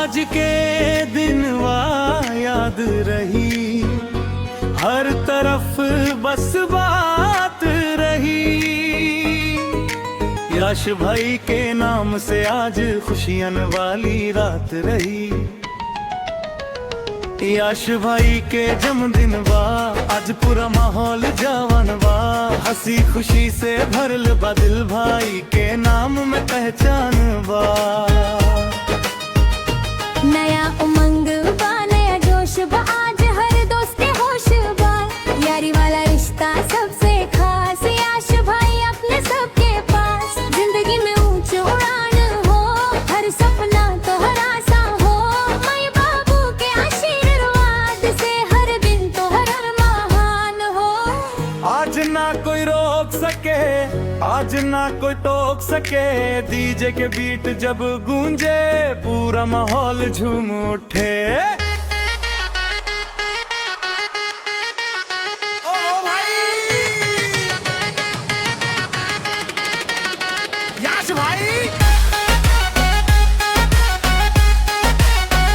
आज के दिन याद रही, हर तरफ बस बात रही। यश भाई के नाम से आज खुशियां वाली रात रही। यश भाई के जन्मदिन बा, आज पूरा माहौल जवान बा। हंसी खुशी से भरल बा दिल, भाई के नाम में पहचान बा। नया उमंग बा, नया जोश बा, आज हर दोस्त के होश बा। यारी वाला रिश्ता सबसे खास, यश भाई अपने सबके पास। जिंदगी में ऊंच उड़ान हो, हर सपना तो हर आसा हो। माई बाबू के आशीर्वाद से हर दिन तो हर महान हो। आज ना कोई रोक सके, आज ना कोई टोक सके। डीजे के बीट जब गूंजे, पूरा माहौल झूम उठे। ओ भाई यश भाई,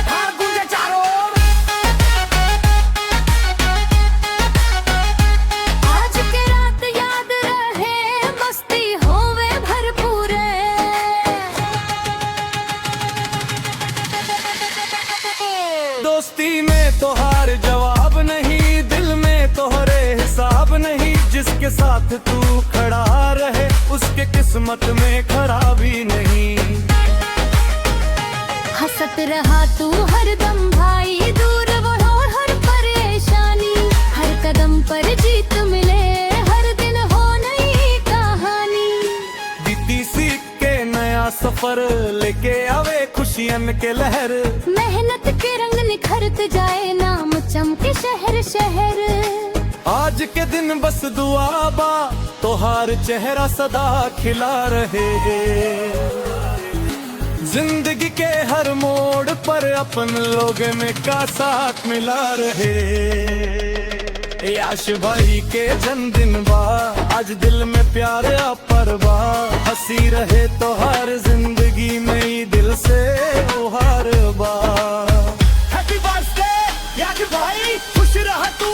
हाँ गूंजे चारों ओर। आज के रात याद रहे, मस्ती होवे भरपूर। दोस्ती में तो हार जवाब नहीं, दिल में तो हरे हिसाब नहीं। जिसके साथ तू खड़ा रहे, उसके किस्मत में खराबी नहीं। हंसत रहा तू हरदम भाई, दूर वो हो हर परेशानी। हर कदम पर जीत मिले, हर दिन हो नई कहानी। बीती सीख के नया सफर लेके आवे खुशियन के लहर। मेहनत के रंग निखरत जाए, नाम चमके शहर शहर। आज के दिन बस दुआ बा, तोहार चेहरा सदा खिला रहे। जिंदगी के हर मोड़ पर अपन लोग में का साथ मिला रहे। यश भाई के जन्मदिन बा, आज दिल में प्यार अपर बा। हंसी रहे तो हर जिंदगी में ही दिल से उहार बा। हैप्पी बर्थडे यश भाई, खुश रह तू।